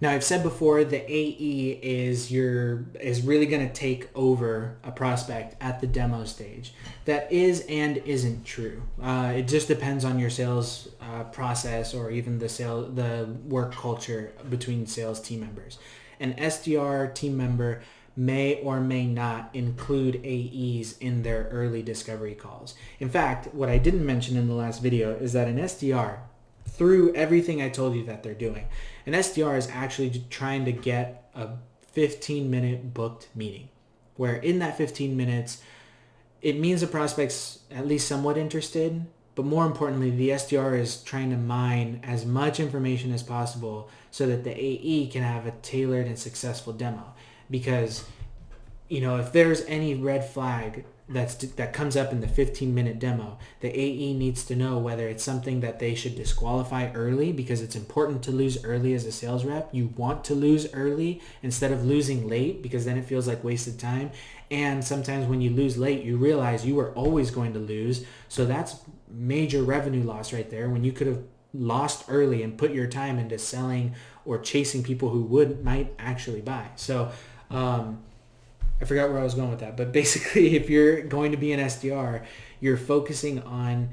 Now, I've said before, the AE is really going to take over a prospect at the demo stage. That is and isn't true. It just depends on your sales process, or even the work culture between sales team members. An SDR team member may or may not include AEs in their early discovery calls. In fact, what I didn't mention in the last video is that an SDR, through everything I told you that they're doing, an SDR is actually trying to get a 15-minute booked meeting, where in that 15 minutes, it means the prospect's at least somewhat interested, but more importantly, the SDR is trying to mine as much information as possible so that the AE can have a tailored and successful demo. Because, if there's any red flag that comes up in the 15-minute demo, the AE needs to know whether it's something that they should disqualify early, because it's important to lose early as a sales rep. You want to lose early instead of losing late, because then it feels like wasted time. And sometimes when you lose late, you realize you were always going to lose. So that's major revenue loss right there, when you could have lost early and put your time into selling or chasing people who might actually buy. So I forgot where I was going with that, but basically, if you're going to be an SDR, you're focusing on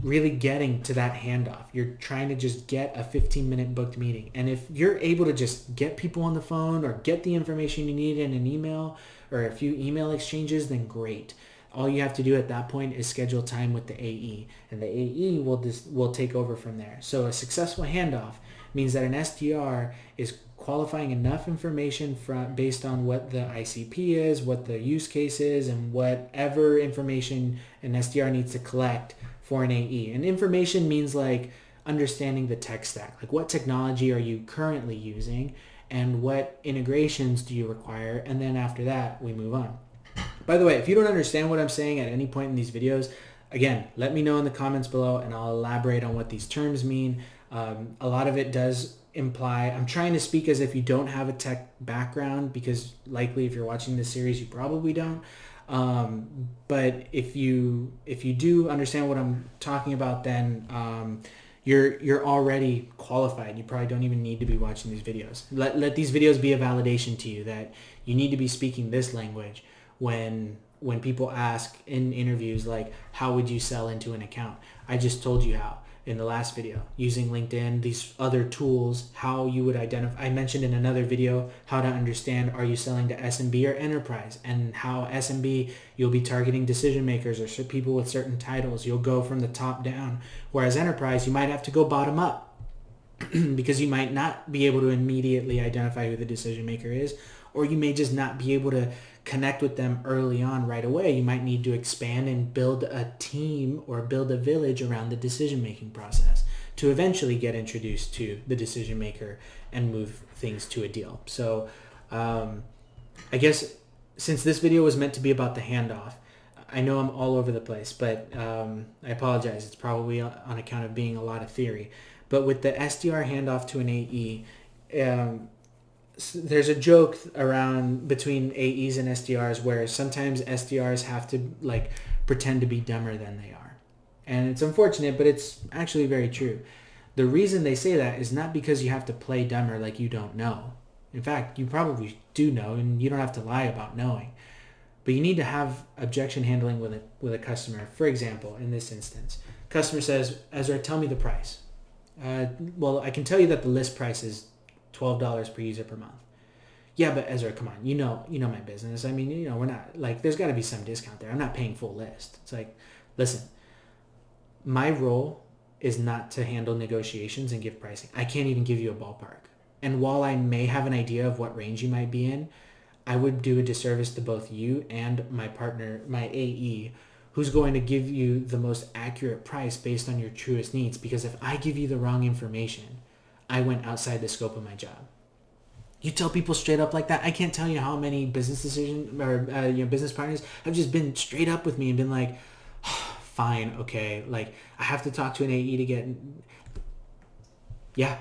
really getting to that handoff. You're trying to just get a 15-minute booked meeting. And if you're able to just get people on the phone or get the information you need in an email or a few email exchanges, then great. All you have to do at that point is schedule time with the AE, and the AE will take over from there. So a successful handoff means that an SDR is qualifying enough information based on what the ICP is, what the use case is, and whatever information an SDR needs to collect for an AE. And information means like understanding the tech stack, like what technology are you currently using and what integrations do you require, and then after that we move on. By the way, if you don't understand what I'm saying at any point in these videos, again, let me know in the comments below and I'll elaborate on what these terms mean. A lot of it does imply, I'm trying to speak as if you don't have a tech background, because likely if you're watching this series, you probably don't. But if you do understand what I'm talking about, then you're already qualified. You probably don't even need to be watching these videos. Let these videos be a validation to you that you need to be speaking this language when people ask in interviews, like, how would you sell into an account? I just told you how in the last video, using LinkedIn, these other tools, how you would identify. I mentioned in another video how to understand, are you selling to SMB or enterprise, and how SMB, you'll be targeting decision makers or people with certain titles. You'll go from the top down, whereas enterprise, you might have to go bottom up because you might not be able to immediately identify who the decision maker is, or you may just not be able to connect with them early on right away. You might need to expand and build a team or build a village around the decision-making process to eventually get introduced to the decision maker and move things to a deal. So I guess since this video was meant to be about the handoff, I know I'm all over the place, but I apologize. It's probably on account of being a lot of theory. But with the SDR handoff to an AE, there's a joke around between AEs and SDRs where sometimes SDRs have to like pretend to be dumber than they are. And it's unfortunate, but it's actually very true. The reason they say that is not because you have to play dumber like you don't know. In fact, you probably do know, and you don't have to lie about knowing. But you need to have objection handling with a customer. For example, in this instance, customer says, Ezra, tell me the price. Well, I can tell you that the list price is $12 per user per month. Yeah, but Ezra, come on, you know my business. I mean, we're not, like, there's got to be some discount there. I'm not paying full list. It's like, listen, my role is not to handle negotiations and give pricing. I can't even give you a ballpark. And while I may have an idea of what range you might be in, I would do a disservice to both you and my partner, my AE, who's going to give you the most accurate price based on your truest needs. Because if I give you the wrong information, I went outside the scope of my job. You tell people straight up like that. I can't tell you how many business decision or business partners have just been straight up with me and been like, oh, fine, okay, like I have to talk to an AE to get. Yeah,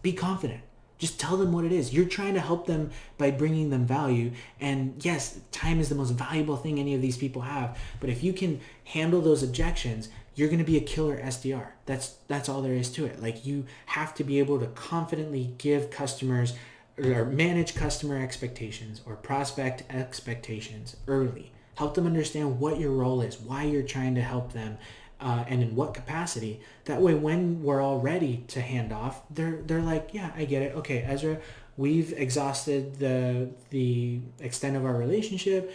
be confident. Just tell them what it is. You're trying to help them by bringing them value. And yes, time is the most valuable thing any of these people have. But if you can handle those objections, you're going to be a killer SDR. That's all there is to it. Like, you have to be able to confidently give customers or manage customer expectations or prospect expectations early. Help them understand what your role is, why you're trying to help them, and in what capacity. That way, when we're all ready to hand off, they're like, yeah, I get it. Okay, Ezra, we've exhausted the extent of our relationship,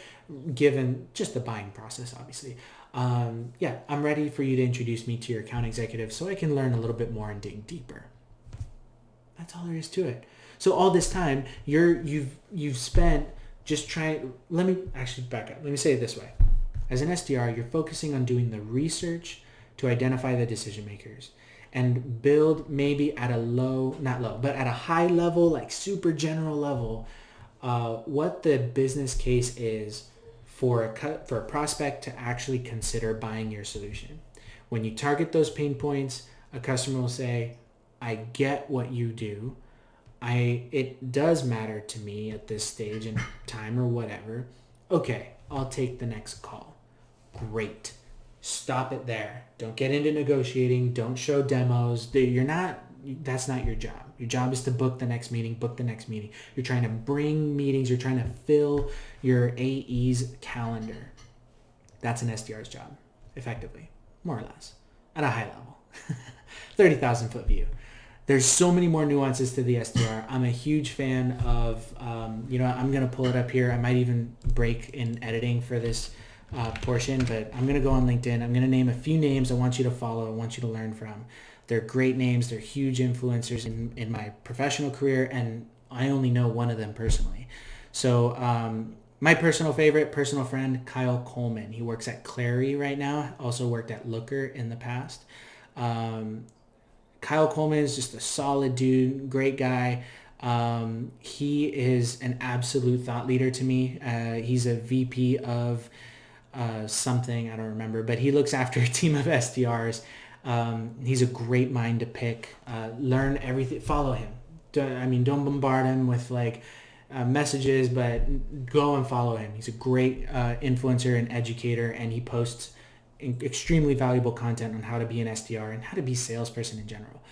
given just the buying process, obviously. Yeah, I'm ready for you to introduce me to your account executive so I can learn a little bit more and dig deeper. That's all there is to it. So all this time, you've spent just trying. Let me actually back up. Let me say it this way. As an SDR, you're focusing on doing the research to identify the decision makers and build, maybe at a not low, but at a high level, like super general level, what the business case is for a prospect to actually consider buying your solution. When you target those pain points, a customer will say, I get what you do. It does matter to me at this stage in time or whatever. Okay, I'll take the next call. Great. Stop it there. Don't get into negotiating. Don't show demos. That's not your job. Your job is to book the next meeting. You're trying to bring meetings. You're trying to fill your AE's calendar. That's an SDR's job, effectively, more or less, at a high level. 30,000 foot view. There's so many more nuances to the SDR. I'm a huge fan of, I'm going to pull it up here. I might even break in editing for this portion, but I'm going to go on LinkedIn. I'm going to name a few names I want you to follow. I want you to learn from. They're great names. They're huge influencers in my professional career, and I only know one of them personally. So my personal friend, Kyle Coleman. He works at Clari right now. Also worked at Looker in the past. Kyle Coleman is just a solid dude, great guy. He is an absolute thought leader to me. He's a VP of something, I don't remember, but he looks after a team of SDRs. He's a great mind to pick. Learn everything. Follow him. Don't bombard him with messages, but go and follow him. He's a great influencer and educator, and he posts extremely valuable content on how to be an SDR and how to be a salesperson in general.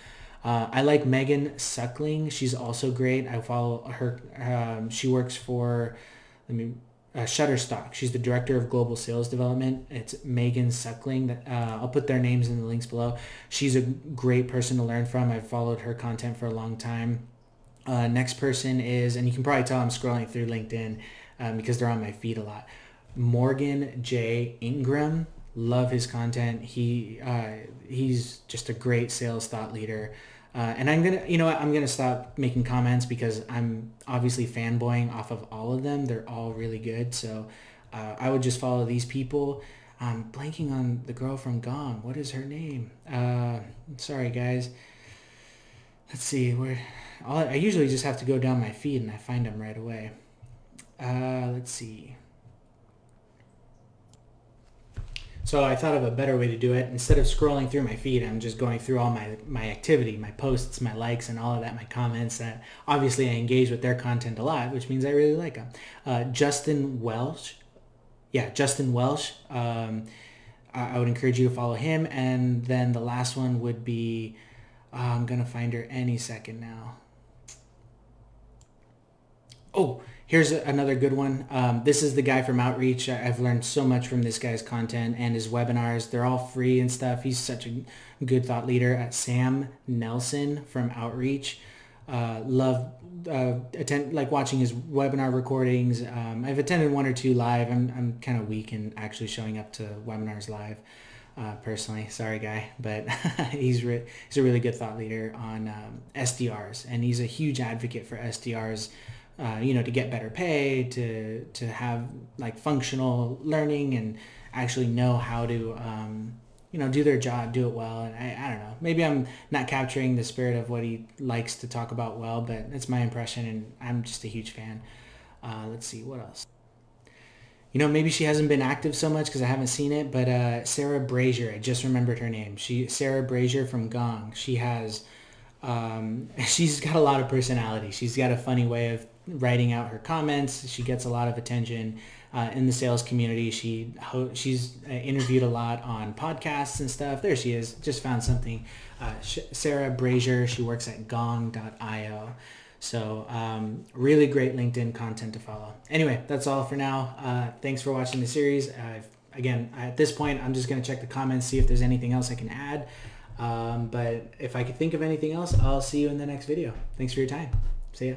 I like Meagan Suckling. She's also great. I follow her. She works for Shutterstock. She's the director of global sales development. It's Meagan Suckling. I'll put their names in the links below. She's a great person to learn from. I've followed her content for a long time. Next person is, and you can probably tell I'm scrolling through LinkedIn because they're on my feed a lot, Morgan J. Ingram. Love his content. He's just a great sales thought leader. And I'm gonna stop making comments because I'm obviously fanboying off of all of them. They're all really good. So I would just follow these people. I'm blanking on the girl from Gong. What is her name? Sorry guys. Let's see I usually just have to go down my feed and I find them right away. Let's see. So I thought of a better way to do it. Instead of scrolling through my feed, I'm just going through all my activity, my posts, my likes, and all of that, my comments. That obviously I engage with their content a lot, which means I really like them. Justin Welsh. Yeah, Justin Welsh. I would encourage you to follow him. And then the last one would be, I'm going to find her any second now. Oh, here's another good one. This is the guy from Outreach. I've learned so much from this guy's content and his webinars. They're all free and stuff. He's such a good thought leader. Sam Nelson from Outreach. Love watching his webinar recordings. I've attended one or two live. I'm kind of weak in actually showing up to webinars live. Personally, sorry guy, but he's a really good thought leader on SDRs, and he's a huge advocate for SDRs. To get better pay, to have functional learning and actually know how to, do their job, do it well. And I don't know, maybe I'm not capturing the spirit of what he likes to talk about well, but it's my impression and I'm just a huge fan. Let's see, what else? Maybe she hasn't been active so much because I haven't seen it, but Sarah Brazier, I just remembered her name. Sarah Brazier from Gong. She has, she's got a lot of personality. She's got a funny way of writing out her comments. She gets a lot of attention. in the sales community. She's interviewed a lot on podcasts and stuff. There she is. Just found something. Sarah Brazier. She works at Gong.io. So really great LinkedIn content to follow. Anyway, that's all for now. Thanks for watching the series. Again, at this point, I'm just going to check the comments, see if there's anything else I can add. But if I could think of anything else, I'll see you in the next video. Thanks for your time. See ya.